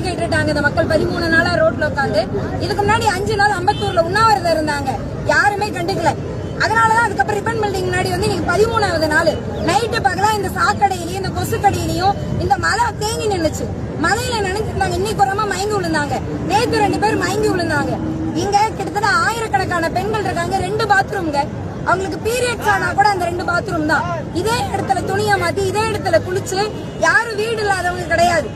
கேட்டுட்டாங்க இந்த மக்கள் 13 நாளா ரோட்ல உட்காந்து. இதுக்கு முன்னாடி 5 நாள் அம்பத்தூர்ல உண்ணாவிரதம் இருந்தாங்க, யாருமே கண்டுக்கல. அதனாலதான் அதுக்கப்புறம் ரிப்பன் பில்டிங் முன்னாடி வந்து நீங்க 13வது நாள் நைட்டு பகலா இந்த சாக்கடையிலயும் இந்த கொசு கடையிலயும் இந்த மழை தேங்கி நின்னுச்சு. மழையில நினைச்சிருந்தாங்க. இன்னைக்கு ஒரு மயங்கி விழுந்தாங்க, நேற்று 2 பேர் மயங்கி விழுந்தாங்க. இங்க கிட்டத்தட்ட ஆயிரக்கணக்கான பெண்கள் இருக்காங்க, 2 பாத்ரூம்ங்க. அவங்களுக்கு பீரியட்ஸ் ஆனா கூட அந்த 2 பாத்ரூம் தான். இதே இடத்துல துணியை மாத்தி இதே இடத்துல குளிச்சு யாரும் வீடு இல்லாதவங்க கிடையாது.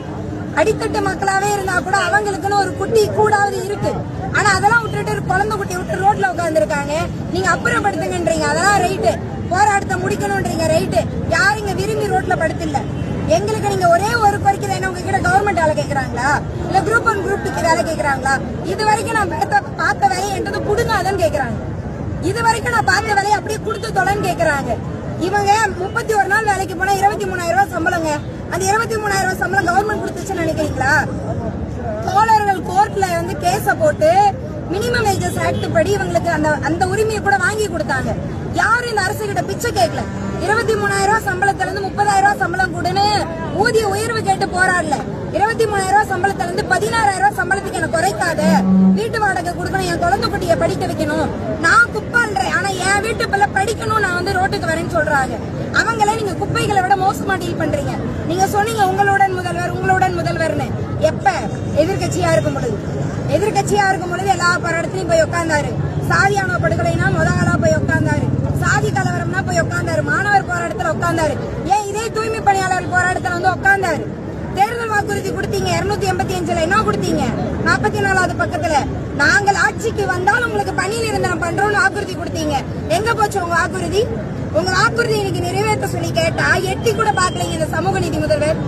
அடித்தட்டு மக்களாவே இருந்தா கூட அவங்களுக்குன்னு ஒரு குட்டி கூடாவது இருக்கு. ஆனா அதெல்லாம் விட்டுட்டு குழந்தை குட்டி விட்டு ரோட்ல உட்கார்ந்து இருக்காங்க. நீங்க அப்புறப்படுத்துங்கன்றீங்க, அதெல்லாம் ரைட்டு. போராட்டத்தை முடிக்கணும்ன்றீங்க, ரைட்டு. யாரும் இங்க விரும்பி ரோட்ல படுத்தில்ல. எங்களுக்கு நீங்க ஒரே ஒரு கோரிக்கை என்ன, உங்ககிட்ட கவர்மெண்ட் வேலை கேட்கறாங்களா இல்ல குரூப் 1 குரூப் 2 வேலை கேட்கறாங்களா? இது வரைக்கும் நான் பார்த்த வேலையை என்றது புடுங்காதன்னு கேட்கறாங்க. இது வரைக்கும் நான் பார்த்த வேலையை அப்படியே கொடுத்து தொலைன்னு கேட்கறாங்க. இவங்க 31 நாள் வேலைக்கு போனா 23,000 ரூபாய் சம்பளங்க. அந்த 23,000 ரூபாய் சம்பளம் கவர்மெண்ட் கொடுத்துச்சுன்னு நினைக்கிறீங்களா? தோழர்கள் கோர்ட்ல வந்து கேஸ போட்டு மினிமம் வேஜஸ் ஆக்ட் படி இவங்களுக்கு அந்த உரிமையை கூட வாங்கி கொடுத்தாங்க. யாரும் இந்த அரசு கிட்ட பிச்சை கேட்கல. 23,000 ரூபாய் சம்பளத்துல இருந்து 30,000 ரூபாய் சம்பளம் கொடுன்னு ஊதிய உயர்வு கேட்டு போராடல. 23,000 ரூபாய் சம்பளத்துல இருந்து 16,000 ரூபாய் சம்பளத்துக்கு எனக்கு குறைக்காத, வீட்டு வாடகை கொடுக்கணும், என் குழந்தை குட்டியை படிக்க வைக்கணும், நான் குப்பன்றேன், ஆனா என் வீட்டு பிள்ளை படிக்கணும், நான் வந்து ரோட்டுக்கு வரேன்னு சொல்றாங்க. அவங்கள நீங்க குப்பைகளை விட மோசமா டீல் பண்றீங்க. நீங்க சொன்னீங்க உங்களுடன் முதல்வர்னு. எப்ப எதிர்கட்சியா இருக்கும் பொழுது எல்லா போராட்டத்திலையும் போய் உட்கார்ந்தாரு. சாதியான படுகொலைனா முதலா போய் உட்கார்ந்தாரு. சாதி கலவரம்னா போய் உட்கார்ந்தாரு. மாணவர் போராட்டத்துல உட்கார்ந்தாரு. ஏன் இதே தூய்மை பணியாளர் போராட்டத்துல வந்து உட்கார்ந்தாரு. தேர்தல் வாக்குறுதி கொடுத்தீங்க 285ல என்ன கொடுத்தீங்க? 44வது பக்கத்துல நாங்கள் ஆட்சிக்கு வந்தால் உங்களுக்கு பணி நிரந்தரம் பண்றோம்னு வாக்குறுதி கொடுத்தீங்க. எங்க போச்சு உங்க வாக்குறுதி? உங்க வாக்குறுதி இன்னைக்கு நிறைவேற்ற சொல்லி கேட்டா எட்டி கூட பாக்கலீங்க இந்த சமூக நீதி முதல்வர்.